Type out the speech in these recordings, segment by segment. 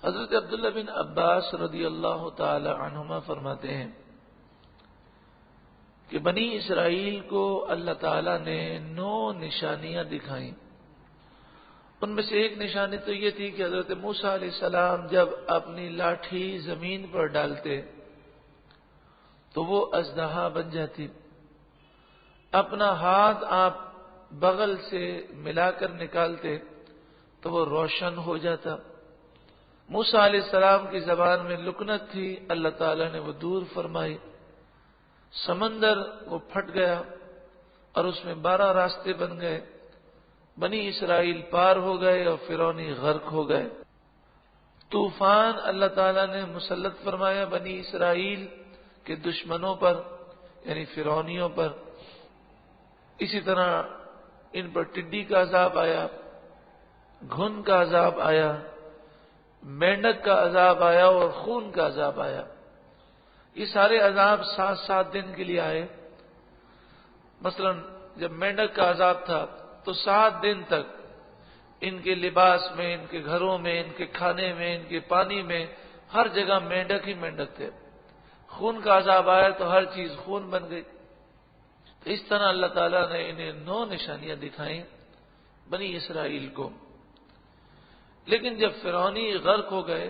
حضرت عبداللہ بن عباس رضی اللہ تعالی عنہما فرماتے ہیں کہ بنی اسرائیل کو اللہ تعالیٰ نے 9 نشانیاں دکھائیں۔ ان میں سے ایک نشانی تو یہ تھی کہ حضرت موسیٰ علیہ السلام جب اپنی لاٹھی زمین پر ڈالتے تو وہ اژدہا بن جاتی، اپنا ہاتھ آپ بغل سے ملا کر نکالتے تو وہ روشن ہو جاتا۔ موسیٰ علیہ السلام کی زبان میں لکنت تھی، اللہ تعالیٰ نے وہ دور فرمائی، سمندر وہ پھٹ گیا اور اس میں 12 راستے بن گئے، بنی اسرائیل پار ہو گئے اور فرعونی غرق ہو گئے۔ طوفان اللہ تعالیٰ نے مسلط فرمایا بنی اسرائیل کے دشمنوں پر یعنی فرعونیوں پر۔ اسی طرح ان پر ٹڈی کا عذاب آیا، گھن کا عذاب آیا، مینڈک کا عذاب آیا اور خون کا عذاب آیا۔ یہ سارے عذاب 7 دن کے لیے آئے۔ مثلا جب مینڈک کا عذاب تھا تو 7 دن تک ان کے لباس میں، ان کے گھروں میں، ان کے کھانے میں، ان کے پانی میں ہر جگہ مینڈک ہی مینڈک تھے۔ خون کا عذاب آیا تو ہر چیز خون بن گئی۔ تو اس طرح اللہ تعالیٰ نے انہیں 9 نشانیاں دکھائیں بنی اسرائیل کو۔ لیکن جب فرعونی غرق ہو گئے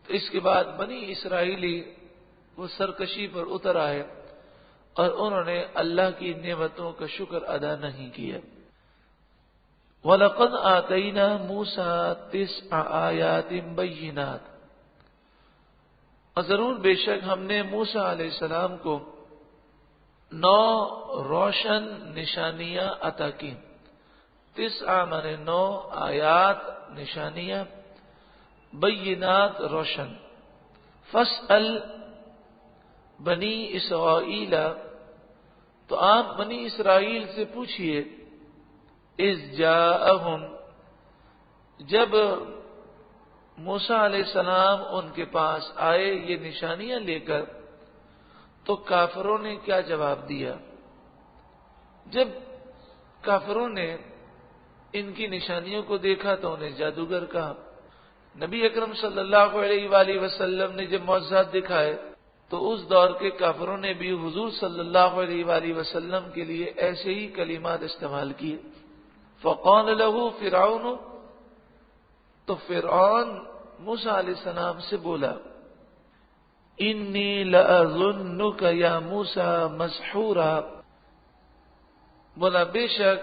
تو اس کے بعد بنی اسرائیلی وہ سرکشی پر اتر آئے اور انہوں نے اللہ کی نعمتوں کا شکر ادا نہیں کیا۔ وَلَقَدْ آتَيْنَا مُوسَىٰ 9 آیَاتٍ بَيِّنَاتٍ، اور ضرور بے شک ہم نے موسیٰ علیہ السلام کو 9 روشن نشانیاں عطا کی۔ 9 مانے 9 آیات نشانیاں، بینات روشن۔ فاسأل بنی اسرائیل، تو آپ بنی اسرائیل سے پوچھئے، اذ جاءہم، جب موسیٰ علیہ السلام ان کے پاس آئے یہ نشانیاں لے کر تو کافروں نے کیا جواب دیا؟ جب کافروں نے ان کی نشانیوں کو دیکھا تو انہیں جادوگر کہا۔ نبی اکرم صلی اللہ علیہ وآلہ وسلم نے جب معجزات دکھائے تو اس دور کے کافروں نے بھی حضور صلی اللہ علیہ وآلہ وسلم کے لیے ایسے ہی کلمات استعمال کیے۔ فقال له فرعون، تو فرعون موسیٰ علیہ السلام سے بولا، انی لأظنک یا موسیٰ مسحورا، بولا بے شک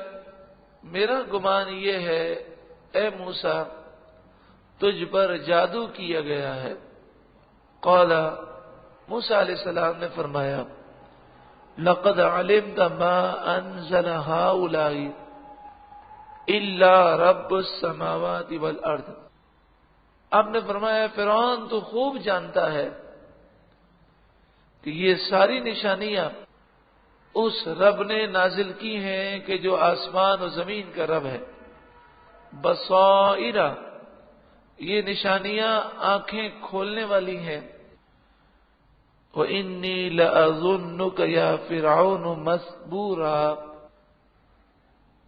میرا گمان یہ ہے اے موسیٰ تجھ پر جادو کیا گیا ہے۔ قال، موسیٰ علیہ السلام نے فرمایا، لقد علمت ما انزل هؤلاء الا رب السماوات والارض، آپ نے فرمایا فرعون تو خوب جانتا ہے کہ یہ ساری نشانیاں اس رب نے نازل کی ہیں کہ جو آسمان و زمین کا رب ہے۔ بصائر، یہ نشانیاں آنکھیں کھولنے والی ہیں۔ وَإِنِّي لَأَظُنُّكَ يَا فِرْعَوْنُ مَثْبُورًا،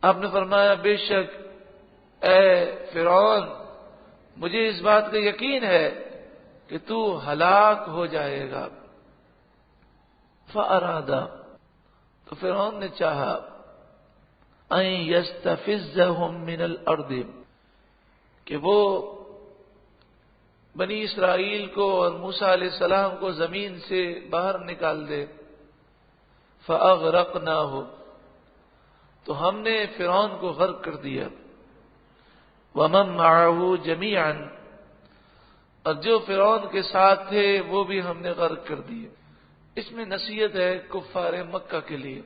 آپ نے فرمایا بے شک اے فرعون مجھے اس بات کا یقین ہے کہ تو ہلاک ہو جائے گا۔ فَأَرَادَ، تو فرعون نے چاہا، أَن يَسْتَفِزَّهُم مِّنَ الْأَرْضِ، کہ وہ بنی اسرائیل کو اور موسیٰ علیہ السلام کو زمین سے باہر نکال دے۔ فَأَغْرَقْنَاهُ، تو ہم نے فرعون کو غرق کر دیا۔ وَمَن مَّعَهُ جَمِيعًا، اور جو فرعون کے ساتھ تھے وہ بھی ہم نے غرق کر دیے۔ اس میں نصیحت ہے کفار مکہ کے لیے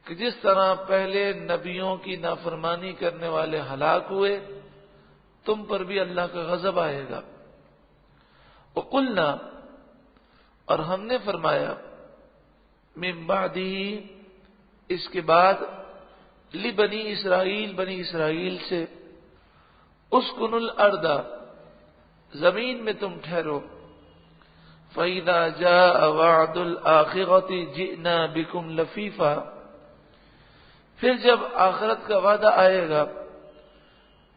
کہ جس طرح پہلے نبیوں کی نافرمانی کرنے والے ہلاک ہوئے، تم پر بھی اللہ کا غضب آئے گا۔ وَقُلْنَا، اور ہم نے فرمایا، من بعدہ، اس کے بعد، لبنی اسرائیل، بنی اسرائیل سے، اسکن الارض، زمین میں تم ٹھہرو۔ فَإِذَا جَاءَ وَعْدُ الْآخِرَةِ جِئْنَا بِكُمْ لَفِيفًا، پھر جب آخرت کا وعدہ آئے گا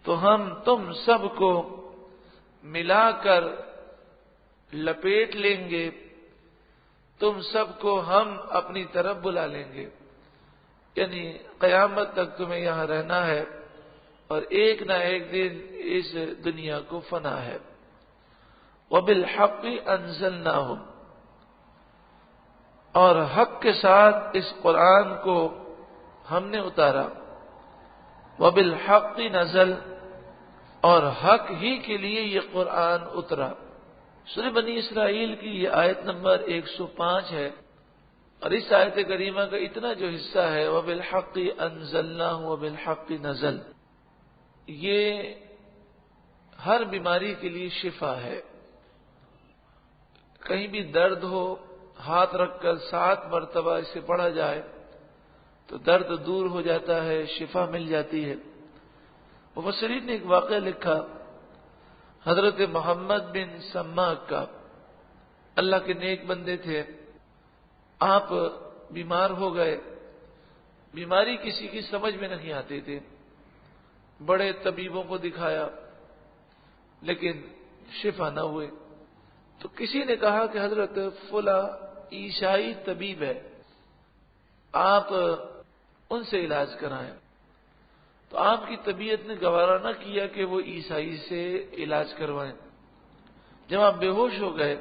تو ہم تم سب کو ملا کر لپیٹ لیں گے، تم سب کو ہم اپنی طرف بلا لیں گے، یعنی قیامت تک تمہیں یہاں رہنا ہے اور ایک نہ ایک دن اس دنیا کو فنا ہے۔ وَبِالْحَقِّ أَنزَلْنَاهُ، اور حق کے ساتھ اس قرآن کو ہم نے اتارا۔ وَبِالْحَقِّ نَزَلَ، اور حق ہی کے لیے یہ قرآن اترا۔ سورہ بنی اسرائیل کی یہ آیت نمبر 105 ہے، اور اس آیت کریمہ کا اتنا جو حصہ ہے وَبِالْحَقِّ أَنزَلْنَاهُ وَبِالْحَقِّ نَزَلَ، یہ ہر بیماری کے لیے شفا ہے۔ کہیں بھی درد ہو، ہاتھ رکھ کر 7 مرتبہ اسے پڑھا جائے تو درد دور ہو جاتا ہے، شفا مل جاتی ہے۔ مفسرین نے ایک واقعہ لکھا حضرت محمد بن سماک کا، اللہ کے نیک بندے تھے، آپ بیمار ہو گئے، بیماری کسی کی سمجھ میں نہیں آتی تھی، بڑے طبیبوں کو دکھایا لیکن شفا نہ ہوئے، تو کسی نے کہا کہ حضرت فلاں عیسائی طبیب ہے، آپ ان سے علاج کرائیں۔ تو آپ کی طبیعت نے گوارا نہ کیا کہ وہ عیسائی سے علاج کروائیں۔ جب آپ بے ہوش ہو گئے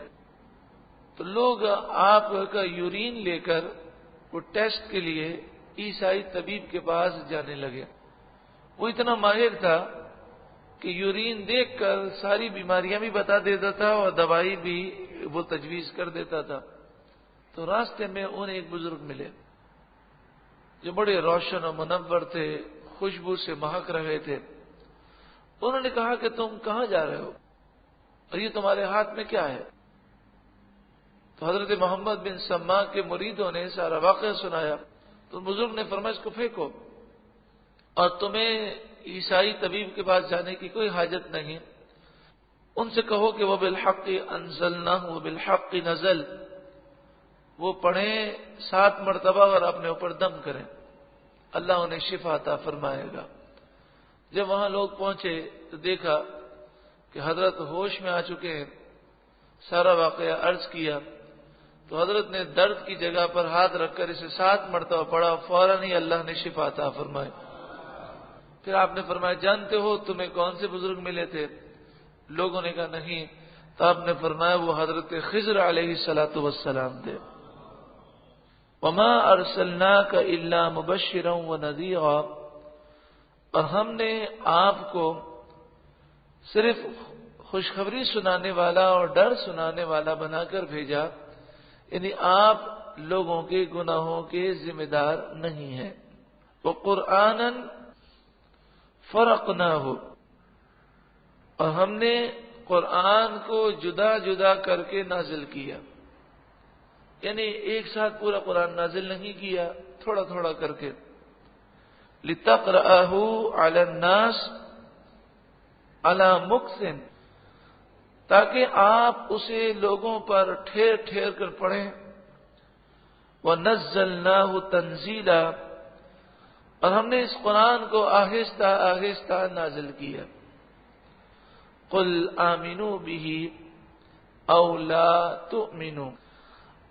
تو لوگ آپ کا یورین لے کر وہ ٹیسٹ کے لیے عیسائی طبیب کے پاس جانے لگے۔ وہ اتنا ماہر تھا کہ یورین دیکھ کر ساری بیماریاں بھی بتا دیتا تھا اور دوائی بھی وہ تجویز کر دیتا تھا۔ تو راستے میں انہیں ایک بزرگ ملے جو بڑے روشن و منور تھے، خوشبو سے مہک رہے تھے۔ انہوں نے کہا کہ تم کہاں جا رہے ہو اور یہ تمہارے ہاتھ میں کیا ہے؟ تو حضرت محمد بن سماک کے مریدوں نے سارا واقعہ سنایا۔ تو بزرگ نے فرمایا اس کو پھینکو اور تمہیں عیسائی طبیب کے پاس جانے کی کوئی حاجت نہیں، ان سے کہو کہ وَبِالْحَقِّ أَنزَلْنَاهُ وَبِالْحَقِّ نَزَلَ، وہ پڑھیں 7 مرتبہ اور اپنے اوپر دم کریں، اللہ انہیں شفا عطا فرمائے گا۔ جب وہاں لوگ پہنچے تو دیکھا کہ حضرت ہوش میں آ چکے ہیں، سارا واقعہ عرض کیا تو حضرت نے درد کی جگہ پر ہاتھ رکھ کر اسے 7 مرتبہ پڑھا، فوراً ہی اللہ نے شفا عطا فرمائی۔ پھر آپ نے فرمایا جانتے ہو تمہیں کون سے بزرگ ملے تھے؟ لوگوں نے کہا نہیں۔ تو آپ نے فرمایا وہ حضرت خضر علیہ الصلوۃ والسلام تھے۔ وما ارسلناک الا مبشرا ونذیرا، اور ہم نے آپ کو صرف خوشخبری سنانے والا اور ڈر سنانے والا بنا کر بھیجا، یعنی آپ لوگوں کے گناہوں کے ذمہ دار نہیں ہیں۔ وقرآنا فرقناہ، اور ہم نے قرآن کو جدا جدا کر کے نازل کیا، یعنی ایک ساتھ پورا قرآن نازل نہیں کیا، تھوڑا تھوڑا کر کے۔ لِتَقْرَأَهُ عَلَى النَّاسِ عَلَى مُكْثٍ، تاکہ آپ اسے لوگوں پر ٹھہر ٹھہر کر پڑھیں۔ وَنَزَّلْنَاهُ تَنزِيلًا، اور ہم نے اس قرآن کو آہستہ آہستہ نازل کیا۔ قُلْ آمِنُوا بِهِ أَوْ لَا تُؤْمِنُوا،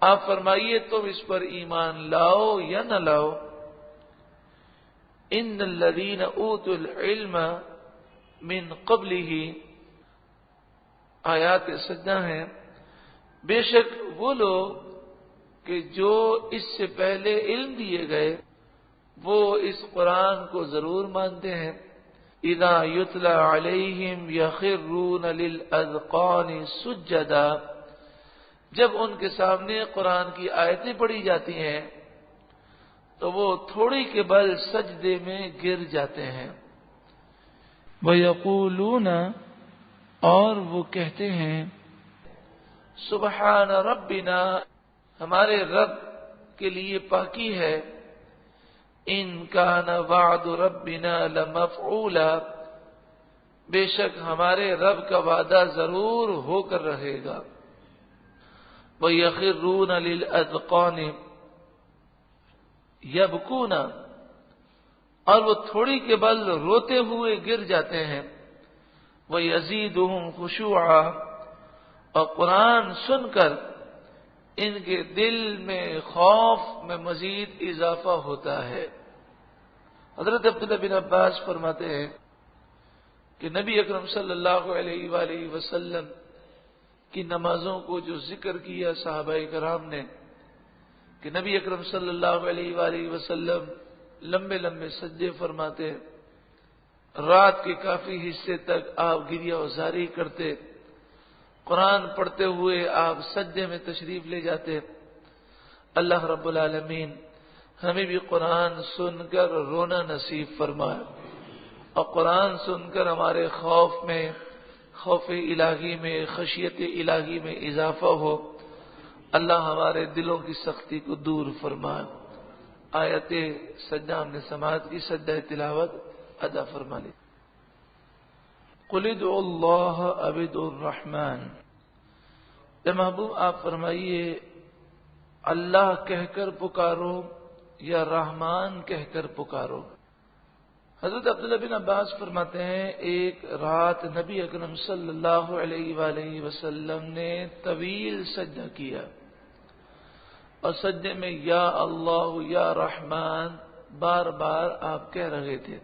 آپ فرمائیے تم اس پر ایمان لاؤ یا نہ لاؤ۔ ان الذین اوتوا العلم من قبلہ، آیات سجدہ ہیں، بے شک وہ لوگ کہ جو اس سے پہلے علم دیے گئے وہ اس قرآن کو ضرور مانتے ہیں۔ اذا یتلی علیہم یخرون للاذقان سجدا، جب ان کے سامنے قرآن کی آیتیں پڑھی جاتی ہیں تو وہ تھوڑی کے بل سجدے میں گر جاتے ہیں۔ وَيَقُولُونَ، اور وہ کہتے ہیں، سبحان ربنا، ہمارے رب کے لیے پاکی ہے، ان کان وعد ربنا لمفعولا، بے شک ہمارے رب کا وعدہ ضرور ہو کر رہے گا۔ وَيَخِرُّونَ لِلْأَذْقَانِ يَبْكُونَ، اور وہ تھوڑی کے بل روتے ہوئے گر جاتے ہیں۔ وَيَزِيدُهُمْ خُشُوعًا، اور قرآن سن کر ان کے دل میں خوف میں مزید اضافہ ہوتا ہے۔ حضرت عبداللہ بن عباس فرماتے ہیں کہ نبی اکرم صلی اللہ علیہ وآلہ وسلم کی نمازوں کو جو ذکر کیا صحابہ کرام نے کہ نبی اکرم صلی اللہ علیہ وآلہ وسلم لمبے لمبے سجدے فرماتے، رات کے کافی حصے تک آپ گریہ وزاری کرتے، قرآن پڑھتے ہوئے آپ سجدے میں تشریف لے جاتے۔ اللہ رب العالمین ہمیں بھی قرآن سن کر رونا نصیب فرمائے، اور قرآن سن کر ہمارے خوف میں، خوف الہی میں، خشیت الہی میں اضافہ ہو۔ اللہ ہمارے دلوں کی سختی کو دور فرمائے۔ آیت سجدہ ہم نے سماعت کی، سجدہ تلاوت ادا فرما لی۔ قل ادعوا اللہ او ادعوا الرحمن، اے محبوب آپ فرمائیے اللہ کہہ کر پکارو یا رحمان کہہ کر پکارو۔ حضرت عبداللہ بن عباس فرماتے ہیں ایک رات نبی اکرم صلی اللہ علیہ وآلہ وسلم نے طویل سجدہ کیا، اور سجدے میں یا اللہ یا رحمان بار بار آپ کہہ رہے تھے۔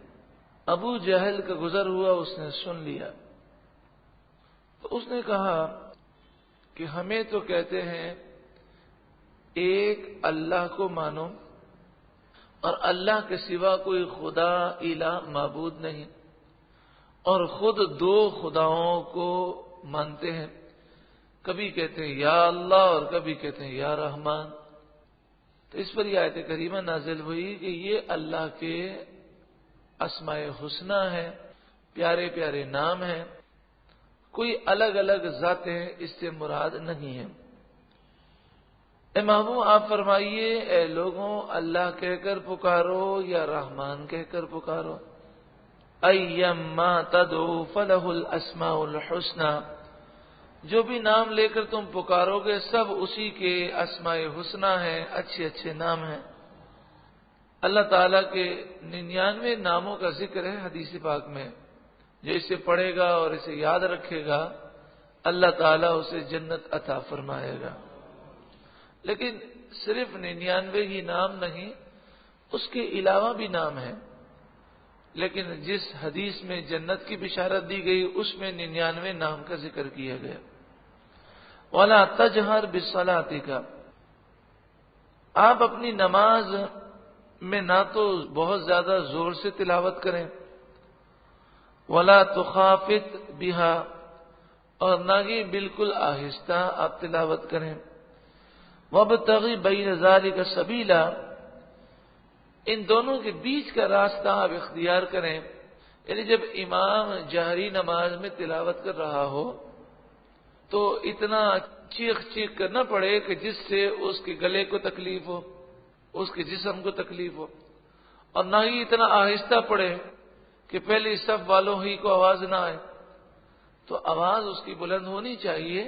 ابو جہل کا گزر ہوا، اس نے سن لیا، تو اس نے کہا کہ ہمیں تو کہتے ہیں ایک اللہ کو مانو اور اللہ کے سوا کوئی خدا الہ معبود نہیں، اور خود دو خداؤں کو مانتے ہیں، کبھی کہتے ہیں یا اللہ اور کبھی کہتے ہیں یا رحمان۔ تو اس پر یہ آیت کریمہ نازل ہوئی کہ یہ اللہ کے اسماء حسنی ہیں، پیارے پیارے نام ہیں، کوئی الگ الگ ذاتیں اس سے مراد نہیں ہیں۔ اے محبوب آپ فرمائیے اے لوگوں اللہ کہہ کر پکارو یا رحمان کہہ کر پکارو، ایما تدعو فلہ الاسماء الحسنی، جو بھی نام لے کر تم پکارو گے سب اسی کے اسماء حسنی ہیں، اچھے اچھے نام ہیں۔ اللہ تعالیٰ کے 99 ناموں کا ذکر ہے حدیث پاک میں، جو اسے پڑھے گا اور اسے یاد رکھے گا اللہ تعالیٰ اسے جنت عطا فرمائے گا۔ لیکن صرف 99 ہی نام نہیں، اس کے علاوہ بھی نام ہیں، لیکن جس حدیث میں جنت کی بشارت دی گئی اس میں 99 نام کا ذکر کیا گیا۔ وَلَا تَجْهَرْ بِالصَّلَاةِ، آپ اپنی نماز میں نہ تو بہت زیادہ زور سے تلاوت کریں، وَلَا تُخَافِتْ بِهَا، اور نہ ہی بالکل آہستہ آپ تلاوت کریں، وَابْتَغِ بَيْنَ ذَلِكَ سَبِيلًا، ان دونوں کے بیچ کا راستہ آپ اختیار کریں، یعنی جب امام جہری نماز میں تلاوت کر رہا ہو تو اتنا چیخ چیخ کرنا پڑے کہ جس سے اس کے گلے کو تکلیف ہو، اس کے جسم کو تکلیف ہو، اور نہ ہی اتنا آہستہ پڑے کہ پہلی صف والوں ہی کو آواز نہ آئے۔ تو آواز اس کی بلند ہونی چاہیے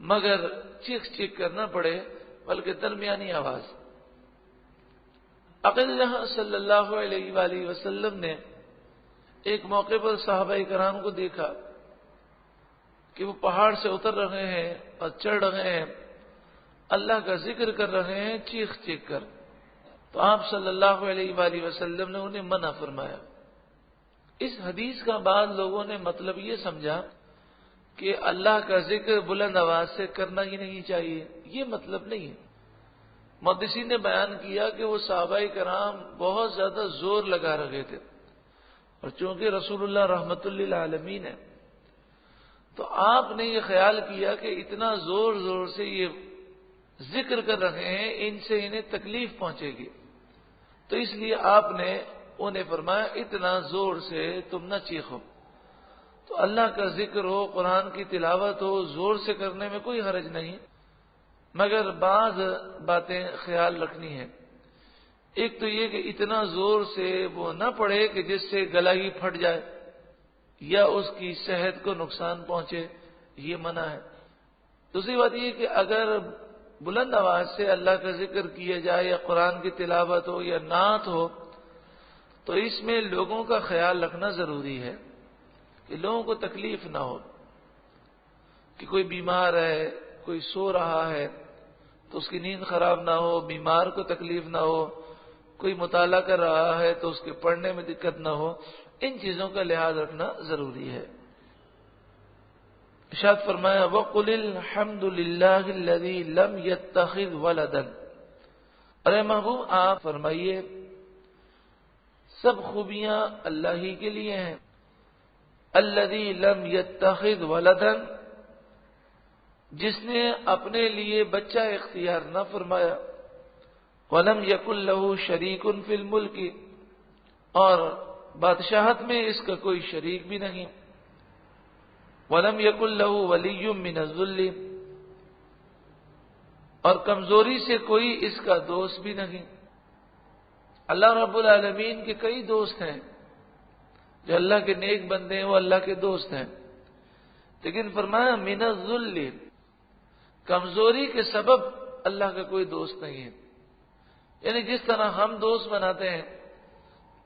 مگر چیخ چیخ کرنا پڑے، بلکہ درمیانی آواز۔ اقیلہ صلی اللہ علیہ وآلہ وسلم نے ایک موقع پر صحابہ کرام کو دیکھا کہ وہ پہاڑ سے اتر رہے ہیں اور چڑھ رہے ہیں، اللہ کا ذکر کر رہے ہیں چیخ چیخ کر، تو آپ صلی اللہ علیہ وآلہ وسلم نے انہیں منع فرمایا۔ اس حدیث کا بعد لوگوں نے مطلب یہ سمجھا کہ اللہ کا ذکر بلند آواز سے کرنا ہی نہیں چاہیے، یہ مطلب نہیں ہے۔ محدثین نے بیان کیا کہ وہ صحابہ کرام بہت زیادہ زور لگا رہے تھے، اور چونکہ رسول اللہ رحمت للعالمین ہے تو آپ نے یہ خیال کیا کہ اتنا زور زور سے یہ ذکر کر رہے ہیں، ان سے انہیں تکلیف پہنچے گی، تو اس لیے آپ نے انہیں فرمایا اتنا زور سے تم نہ چیخو۔ تو اللہ کا ذکر ہو، قرآن کی تلاوت ہو، زور سے کرنے میں کوئی حرج نہیں، مگر بعض باتیں خیال رکھنی ہے۔ ایک تو یہ کہ اتنا زور سے وہ نہ پڑھے کہ جس سے گلا ہی پھٹ جائے یا اس کی صحت کو نقصان پہنچے، یہ منع ہے۔ دوسری بات یہ کہ اگر بلند آواز سے اللہ کا ذکر کیا جائے یا قرآن کی تلاوت ہو یا نعت ہو تو اس میں لوگوں کا خیال رکھنا ضروری ہے کہ لوگوں کو تکلیف نہ ہو، کہ کوئی بیمار ہے، کوئی سو رہا ہے تو اس کی نیند خراب نہ ہو، بیمار کو تکلیف نہ ہو، کوئی مطالعہ کر رہا ہے تو اس کے پڑھنے میں دقت نہ ہو، ان چیزوں کا لحاظ رکھنا ضروری ہے۔ ارشاد فرمایا وَقُلِ الْحَمْدُ لِلَّهِ الَّذِي لَمْ يَتَّخِذْ وَلَدًا، ارے محبوب آپ فرمائیے سب خوبیاں اللہ ہی کے لیے ہیں۔ الَّذِي لَمْ يَتَّخِذْ وَلَدًا، جس نے اپنے لیے بچہ اختیار نہ فرمایا، وَلَمْ يَكُنْ لَهُ شَرِيكٌ فِي الْمُلْكِ، اور بادشاہت میں اس کا کوئی شریک بھی نہیں، وَلَمْ يَكُنْ لَهُ وَلِيٌّ مِّنَ الذُّلِّ، اور کمزوری سے کوئی اس کا دوست بھی نہیں۔ اللہ رب العالمین کے کئی دوست ہیں، جو اللہ کے نیک بندے ہیں وہ اللہ کے دوست ہیں، لیکن فرمایا من الذل، کمزوری کے سبب اللہ کا کوئی دوست نہیں ہے۔ یعنی جس طرح ہم دوست بناتے ہیں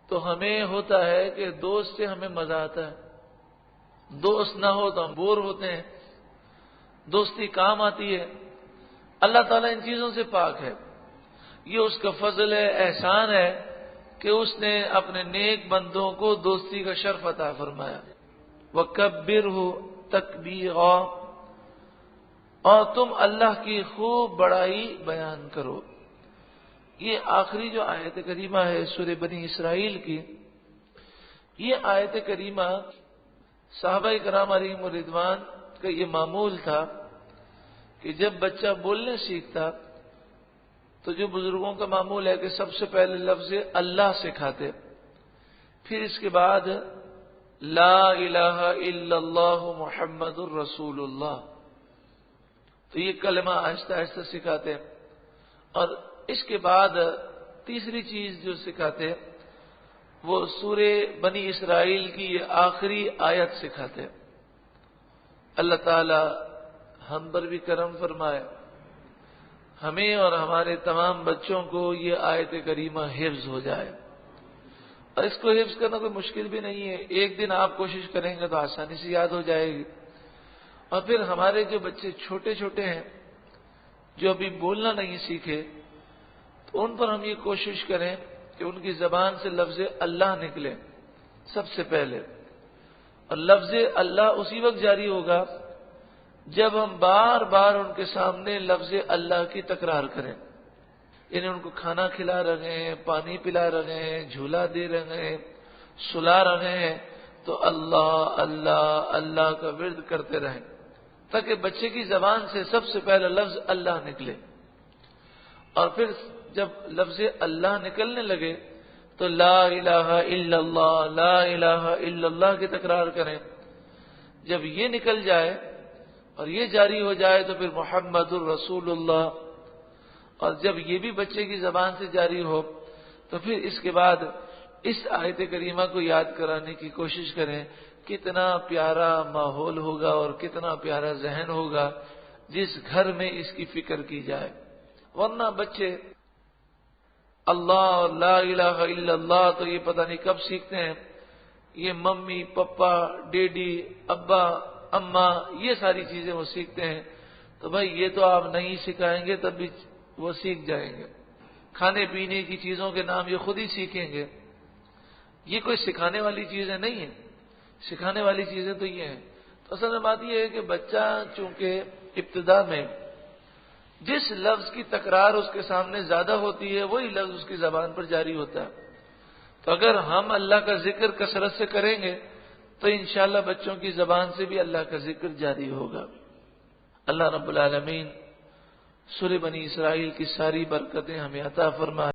تو ہمیں ہوتا ہے کہ دوست سے ہمیں مزہ آتا ہے، دوست نہ ہو تو ہم بور ہوتے ہیں، دوستی کام آتی ہے۔ اللہ تعالیٰ ان چیزوں سے پاک ہے، یہ اس کا فضل ہے، احسان ہے کہ اس نے اپنے نیک بندوں کو دوستی کا شرف عطا فرمایا۔ وَكَبِّرْهُ تَكْبِيرًا، اور تم اللہ کی خوب بڑائی بیان کرو۔ یہ آخری جو آیت کریمہ ہے سورہ بنی اسرائیل کی، یہ آیت کریمہ صحابہ کرام علیہم الرضوان کا یہ معمول تھا کہ جب بچہ بولنے سیکھتا تو جو بزرگوں کا معمول ہے کہ سب سے پہلے لفظ اللہ سکھاتے، پھر اس کے بعد لا الہ الا اللہ محمد الرسول اللہ، تو یہ کلمہ آہستہ آہستہ سکھاتے، اور اس کے بعد تیسری چیز جو سکھاتے وہ سورہ بنی اسرائیل کی یہ آخری آیت سکھاتے۔ اللہ تعالی ہم پر بھی کرم فرمائے، ہمیں اور ہمارے تمام بچوں کو یہ آیت کریمہ حفظ ہو جائے، اور اس کو حفظ کرنا کوئی مشکل بھی نہیں ہے، ایک دن آپ کوشش کریں گے تو آسانی سے یاد ہو جائے گی۔ اور پھر ہمارے جو بچے چھوٹے چھوٹے ہیں جو ابھی بولنا نہیں سیکھے، تو ان پر ہم یہ کوشش کریں کہ ان کی زبان سے لفظ اللہ نکلے سب سے پہلے، اور لفظ اللہ اسی وقت جاری ہوگا جب ہم بار بار ان کے سامنے لفظ اللہ کی تکرار کریں، یعنی ان کو کھانا کھلا رہے ہیں، پانی پلا رہے ہیں، جھولا دے رہے ہیں، سلا رہے ہیں، تو اللہ اللہ اللہ کا ورد کرتے رہیں تاکہ بچے کی زبان سے سب سے پہلا لفظ اللہ نکلے، اور پھر جب لفظ اللہ نکلنے لگے تو لا الہ الا اللہ لا الہ الا اللہ کی تکرار کریں۔ جب یہ نکل جائے اور یہ جاری ہو جائے تو پھر محمد الرسول اللہ، اور جب یہ بھی بچے کی زبان سے جاری ہو تو پھر اس کے بعد اس آیت کریمہ کو یاد کرانے کی کوشش کریں۔ کتنا پیارا ماحول ہوگا اور کتنا پیارا ذہن ہوگا جس گھر میں اس کی فکر کی جائے، ورنہ بچے اللہ اور لا الہ الا اللہ تو یہ پتہ نہیں کب سیکھتے ہیں، یہ ممی پپا ڈیڈی ابا اماں یہ ساری چیزیں وہ سیکھتے ہیں، تو بھائی یہ تو آپ نہیں سکھائیں گے تب بھی وہ سیکھ جائیں گے۔ کھانے پینے کی چیزوں کے نام یہ خود ہی سیکھیں گے، یہ کوئی سکھانے والی چیزیں نہیں ہیں، سکھانے والی چیزیں تو یہ ہیں۔ تو اصل میں بات یہ ہے کہ بچہ چونکہ ابتدا میں جس لفظ کی تکرار اس کے سامنے زیادہ ہوتی ہے وہی لفظ اس کی زبان پر جاری ہوتا ہے، تو اگر ہم اللہ کا ذکر کثرت سے کریں گے تو انشاءاللہ بچوں کی زبان سے بھی اللہ کا ذکر جاری ہوگا۔ اللہ رب العالمین سورہ بنی اسرائیل کی ساری برکتیں ہمیں عطا فرمائے۔